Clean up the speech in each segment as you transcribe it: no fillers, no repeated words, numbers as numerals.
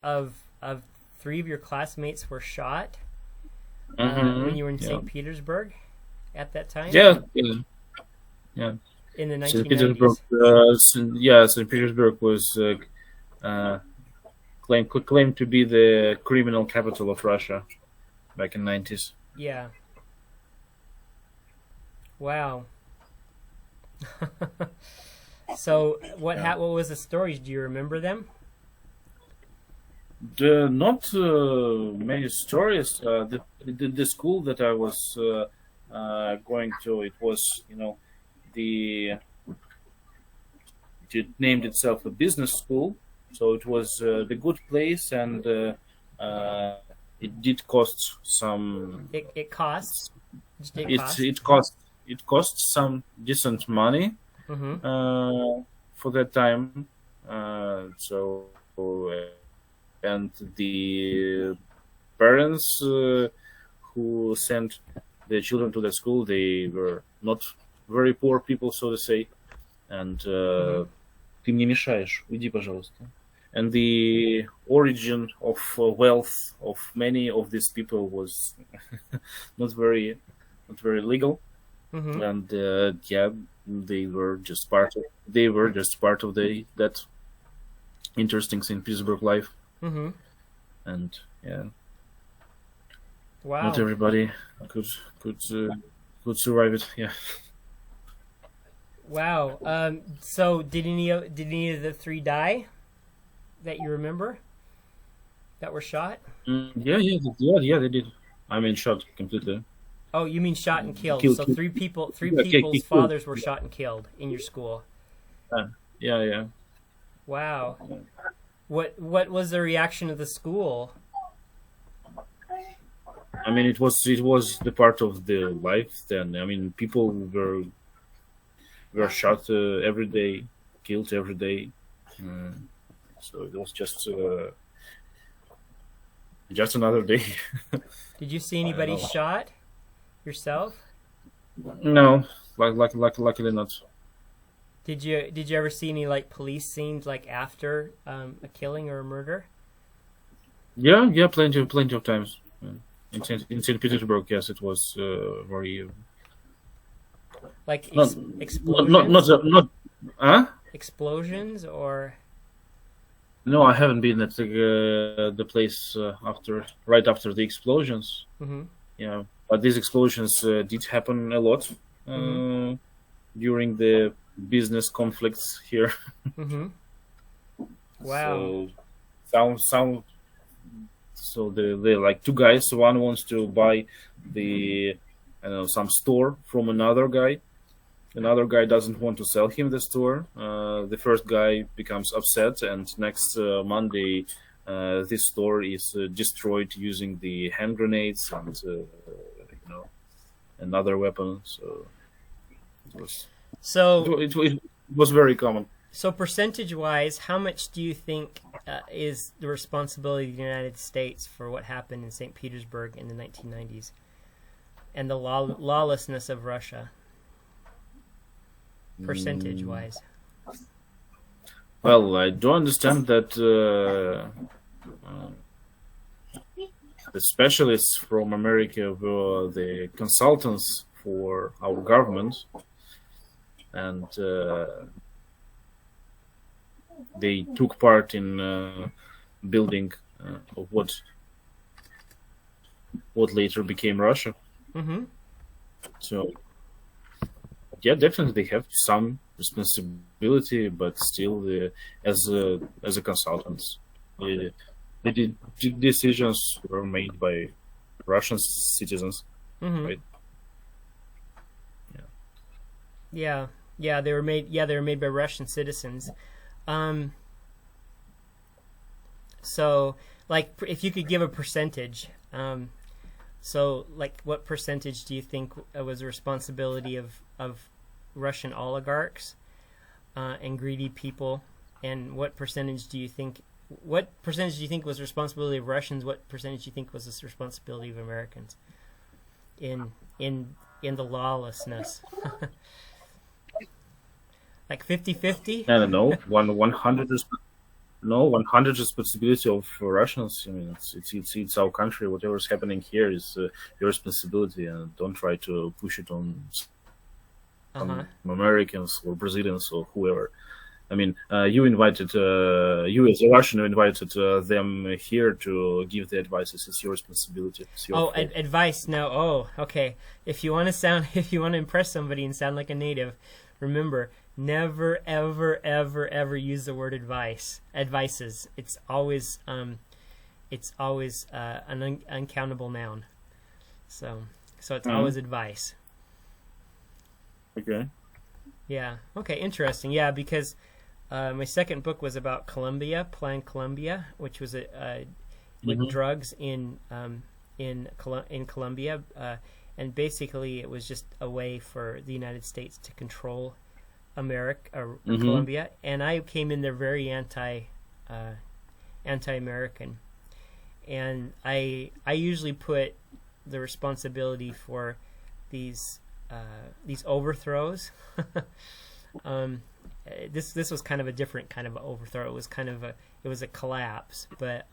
of three of your classmates were shot when you were in Yeah. St. Petersburg at that time Yeah. Yeah. Yeah. in the St. Petersburg. 1990s. Yeah, St. Petersburg was uh, claimed to be the criminal capital of Russia back in '90s. Yeah. Wow. So Yeah. what was the stories? Do you remember them? Not many stories. The school that I was going to, it was, the it named itself a business school, so it was the good place, and it did cost some. It cost. Just it It cost. it cost it cost some decent money Mm-hmm. for that time. So and the parents who sent their children to the school, they were not very poor people, so to say. And Mm-hmm. ты мне мешаешь, уйди, пожалуйста. And the origin of wealth of many of these people was not very not very legal, Mm-hmm. and yeah, they were just part of the that interesting St. Petersburg life, Mm-hmm. and yeah, not Wow. everybody could could uh, could survive it. Yeah. Wow. So did any of the three die that you remember that were shot? Yeah, they did. I mean, shot completely. Oh, you mean shot and killed. Killed, So killed. three Yeah, people's killed. fathers were shot and killed in your school. Yeah. Wow. What was the reaction of the school? I mean, it was the part of the life then. I mean, people were shot every day, killed every day. Mm. So it was just another day. Did you see I don't anybody know. shot yourself? No, luckily not. Did you ever see any like police scenes like after a killing or a murder? Yeah, plenty of times. In St. Petersburg, yes, it was very Like not explosions? not. Huh? Explosions or No, I haven't been at the place right after the explosions. mm-hmm. Yeah, but these explosions did happen a lot Mm-hmm. uh, during the business conflicts here. Mm-hmm. Wow. So some so the like two guys. One wants to buy the I don't know some store from another guy. Another guy doesn't want to sell him the store. The first guy becomes upset, and next Monday, this store is destroyed using the hand grenades and another weapon. So it was So it was very common. so percentage wise, how much do you think is the responsibility of the United States for what happened in St. Petersburg in the 1990s and the lawlessness of Russia? Percentage wise. Well, I do understand that the specialists from America were the consultants for our government, and they took part in building of what later became Russia. Mm-hmm. So yeah, definitely they have some responsibility, but still, as a consultants, the, the decisions were made by Russian citizens, Mm-hmm. right? Yeah. Yeah. Yeah, they were made. Yeah, they were made by Russian citizens. Um. So, like, if you could give a percentage, so like, what percentage do you think was the responsibility of Russian oligarchs and greedy people, and what percentage do you think? What percentage do you think was the responsibility of Russians? What percentage do you think was the responsibility of Americans in in the lawlessness? Like 50-50? I don't know, 100%. No, 100 responsibility of Russians. I mean, it's our country. Whatever's happening here is your responsibility, and don't try to push it on Uh-huh. some Americans or Brazilians or whoever. I mean, you as a Russian, you invited them here to give the advices. It's your responsibility. It's your Oh, fault. advice. No. Oh, okay. If you want to sound, if you want to impress somebody and sound like a native, remember, never, ever, ever, ever use the word advice. Advices. It's always an uncountable noun. So it's Mhm. always advice. Okay. Yeah. Okay. Interesting. Yeah, because my second book was about Colombia, Plan Colombia, which was with Hmm. drugs in Colombia, and basically it was just a way for the United States to control America or Hmm. Colombia, and I came in there very anti-American, and I usually put the responsibility for these these overthrows. um, this was kind of a different kind of overthrow. It was kind of it was a collapse, but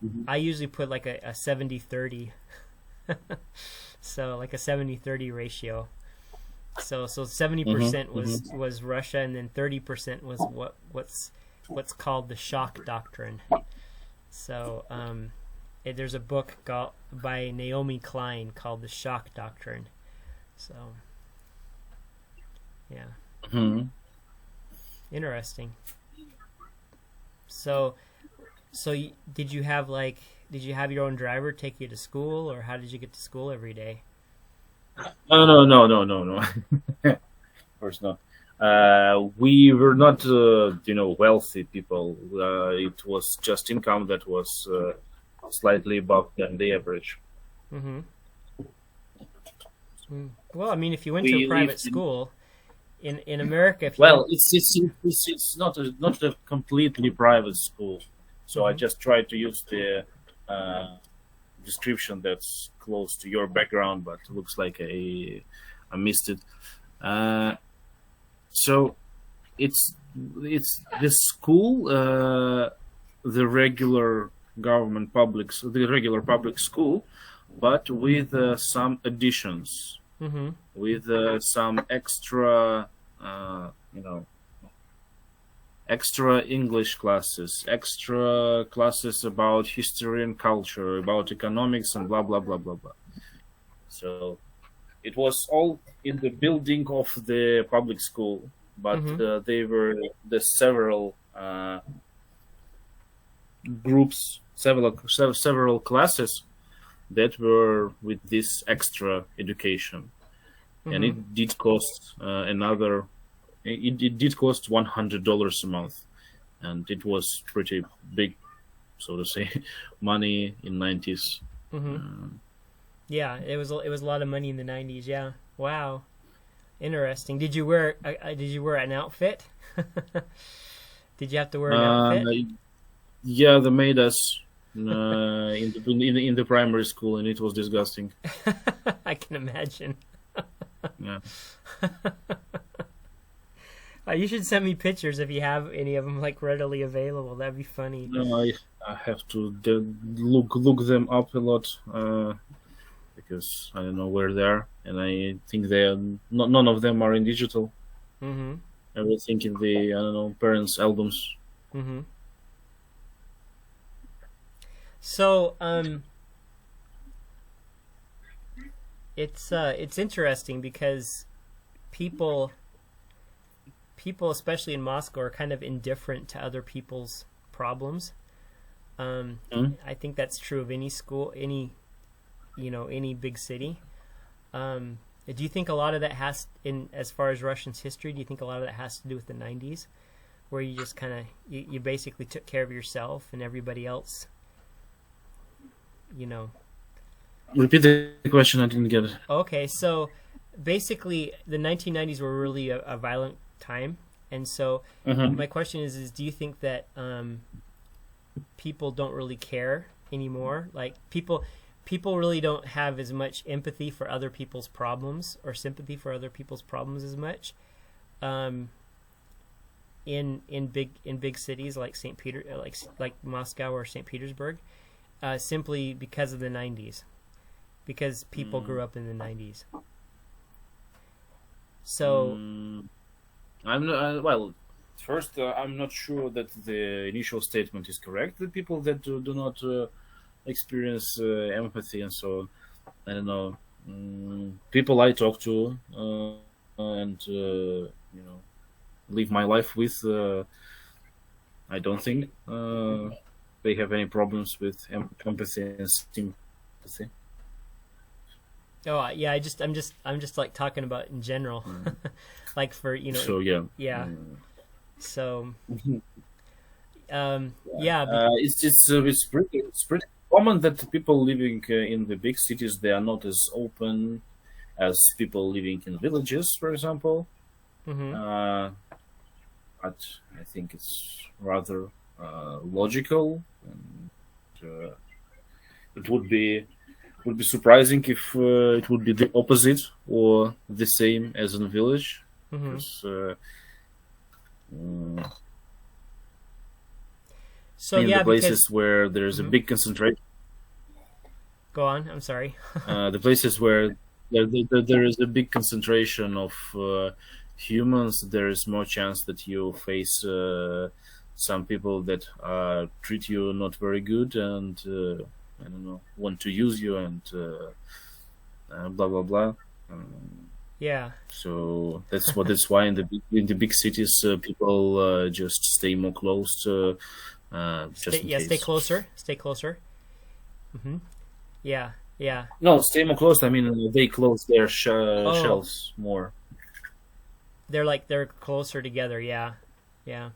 Hmm. I usually put like a 70-30, so like a 70-30 ratio. So 70% Hmm. was Russia, and then 30% was what's called the shock doctrine. So there's a book by Naomi Klein called the shock doctrine. So yeah, Hmm. interesting. So did you have your own driver take you to school, or how did you get to school every day? No. Of course not. We were not, wealthy people. It was just income that was slightly above than the average. Mm-hmm. Well, I mean, if you went to a We private lived in school in America, if you went, well, it's not a completely private school, so I mm-hmm, just tried to use the uh, description that's close to your background, but looks like I missed it. Uh, so it's it's the school, the regular public school, but with some additions, mm-hmm, with some extra, uh, you know, extra English classes, extra classes about history and culture, about economics, and blah blah blah blah blah. So it was all in the building of the public school, but mm-hmm, they were the several groups, several classes that were with this extra education, and mm-hmm. it did cost it did cost $100 a month, and it was pretty big, so to say, money in 90s. Mm-hmm. Yeah, it was a lot of money in the '90s. Yeah. Wow. Interesting. Did you wear an outfit? Did you have to wear an Uh, outfit? yeah, they made us in the primary school, and it was disgusting. I can imagine. Yeah. You should send me pictures if you have any of them like readily available. That'd be funny. No, I have to look them up a lot because I don't know where they are, and I think they are not, none of them are in digital. Mm-hmm. Everything in the I don't know parents' albums. Mm-hmm. So it's interesting because people especially in Moscow are kind of indifferent to other people's problems. Um, Mhm. I think that's true of any school, any big city. Do you think a lot of that as far as Russians' history, do you think a lot of that has to do with the '90s, where you just kind of you basically took care of yourself and everybody else, you know? Repeat the question. I didn't get it. Okay, so basically the 1990s were really a violent time, and so Hmm. my question is do you think that people don't really care anymore? Like people really don't have as much empathy for other people's problems or sympathy for other people's problems as much. Um, in big cities like St. Peter, like Moscow or St. Petersburg, simply because of the 90s, because people grew up in the 90s. So I'm not, well. First, I'm not sure that the initial statement is correct. The people that do not experience empathy and so on, I don't know. People I talk to and live my life with, I don't think they have any problems with empathy and sympathy. oh yeah, I'm just like talking about in general, like for So yeah. yeah. So yeah, it's pretty common that people living in the big cities, they are not as open as people living in villages, for example. But I think it's rather logical, and it would be surprising if it would be the opposite or the same as in a village. Because, so in yeah, the places because where there's a big concentration, go on. I'm sorry. the places where there is a big concentration of humans, there is more chance that you face some people that treat you not very good and I don't know, want to use you and blah blah blah. Yeah. So that's why in the big cities people just stay more close to just in case. Stay closer. Stay closer. Yeah. Yeah. No, stay more close. I mean, they close their shells more. They're closer together. Yeah. Yeah.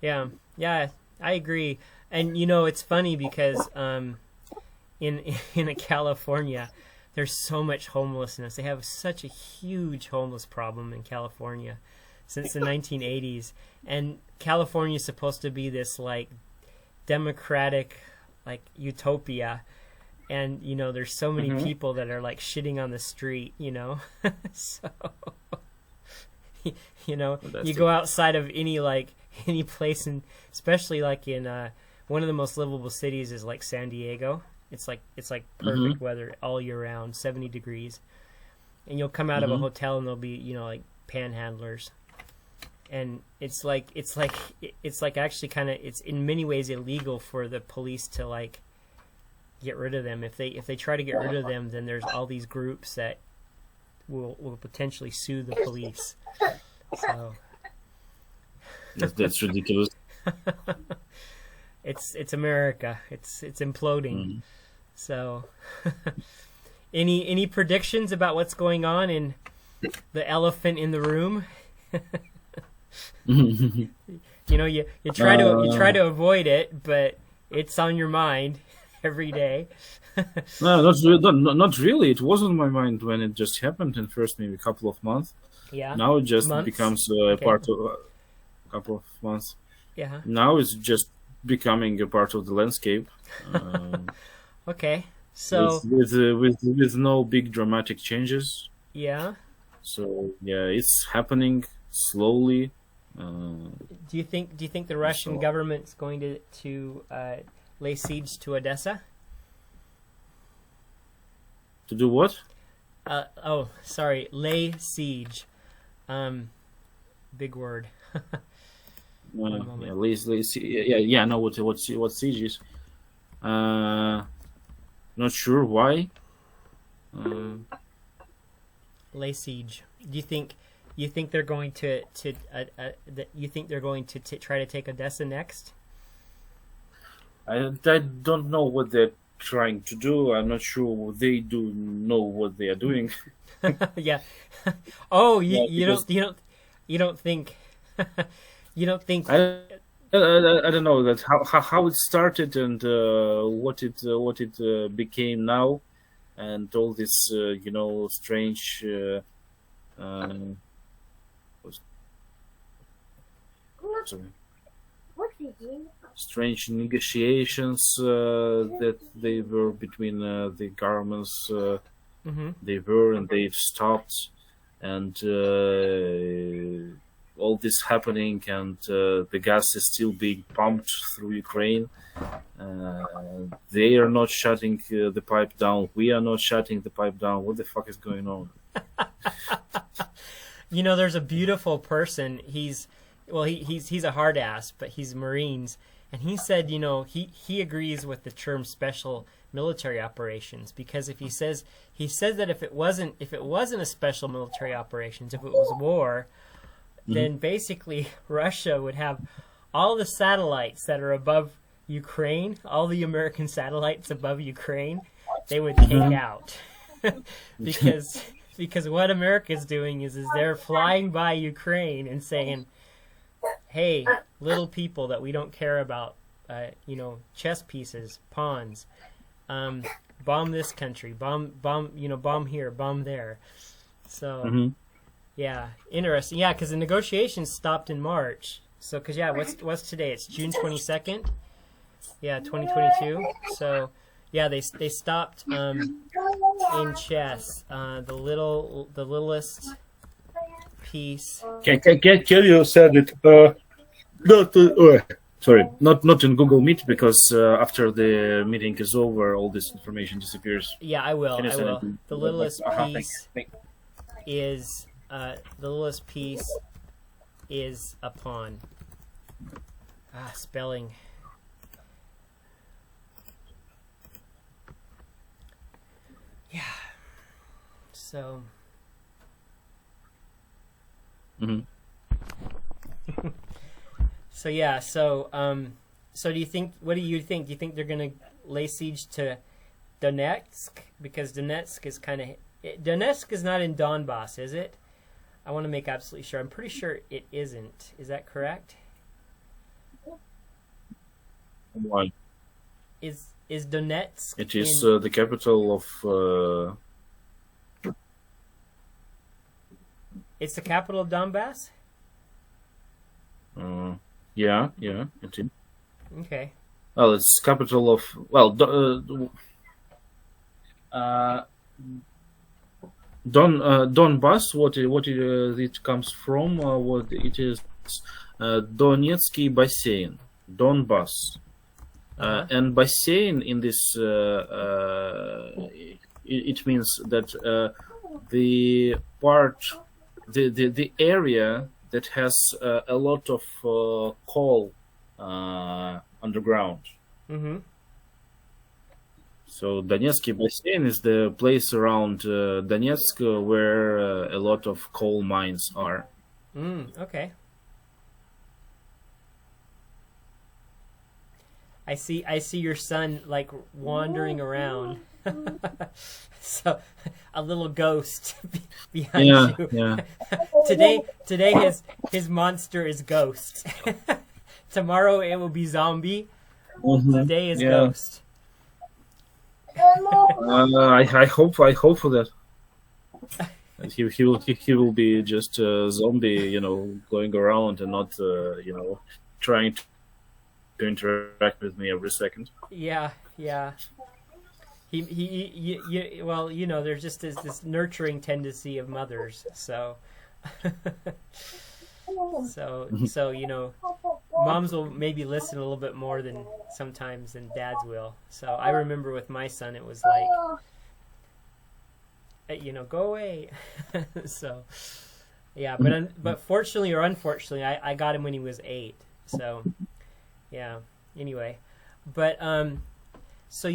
Yeah. Yeah. I agree. And it's funny because in California, there's so much homelessness. They have such a huge homeless problem in California since the 1980s. And California is supposed to be this like democratic like utopia. And there's so many people that are like shitting on the street, so you go outside of any place, and especially like in one of the most livable cities is like San Diego. It's like perfect weather all year round, 70 degrees, and you'll come out of a hotel and there'll be like panhandlers, and it's like actually kind of, it's in many ways illegal for the police to like get rid of them. If they try to get rid of them, then there's all these groups that will potentially sue the police. So that's ridiculous. It's America. It's imploding. So any predictions about what's going on in the elephant in the room? You try to avoid it, but it's on your mind every day. No, not really. It was on my mind when it just happened in first maybe a couple of months. Yeah. Now it just Months? becomes part of a couple of months. Yeah. Now it's just becoming a part of the landscape. Okay. So with no big dramatic changes. yeah. So yeah, it's happening slowly. Do you think the Russian government's going to lay siege to Odessa? To do what? Sorry, lay siege. Big word. One moment. Yeah, I know what siege is. Not sure why. Lay siege. Do you think they're going to try to take Odessa next? I don't know what they're trying to do. I'm not sure they do know what they are doing. Yeah. Oh, you don't think you don't think I don't know that how it started and what it became now, and all this strange strange negotiations that they were between the governments. They were and they've stopped, and all this happening, and the gas is still being pumped through Ukraine. They are not shutting the pipe down. We are not shutting the pipe down. What the fuck is going on? There's a beautiful person. He's a hard ass, but he's Marines, and he said, he agrees with the term special military operations, because he says that if it wasn't a special military operations, if it was war, then basically Russia would have all the satellites that are above Ukraine, all the American satellites above Ukraine, they would take out. because what America's doing is they're flying by Ukraine and saying, hey, little people that we don't care about, chess pieces, pawns, bomb this country, bomb here, bomb there. So, yeah, interesting. Yeah, because the negotiations stopped in March. So, what's today? It's June 22nd. Yeah, 2022. So, yeah, they stopped in chess. The littlest piece. Can you said it? Not in Google Meet, because after the meeting is over, all this information disappears. Yeah, I will. The littlest piece is a pawn. Spelling. Yeah. So. So yeah. So So do you think? What do you think? Do you think they're gonna lay siege to Donetsk? Because Donetsk is Donetsk is not in Donbass, is it? I want to make absolutely sure. I'm pretty sure it isn't. Is that correct? Why? Is Donetsk? It is the capital of. It's the capital of Donbass? Yeah, it is. Okay. Well, it's capital of Donbass. What it comes from? What it is? Donetsky Бассейн, Donbass, and Бассейн in this it means that the area that has a lot of coal underground. Mm-hmm. So Donetsky Бассейн is the place around Donetsk where a lot of coal mines are. Okay. I see your son like wandering around. So a little ghost behind you. Yeah. Today his monster is ghost. Tomorrow it will be zombie. Today is ghost. I hope for that. He will be just a zombie, going around and not trying to interact with me every second. Yeah. Well, there's just this nurturing tendency of mothers, so moms will maybe listen a little bit more than sometimes than dads will. So I remember with my son, it was like, go away. So yeah, but fortunately or unfortunately, I got him when he was 8. So yeah. Anyway, but so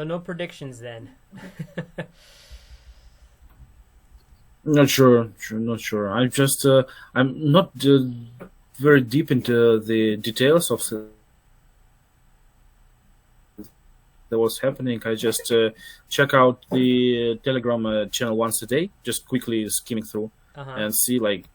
no predictions then. Not sure. I'm just I'm not very deep into the details of that was happening. I just check out the Telegram channel once a day, just quickly skimming through and see like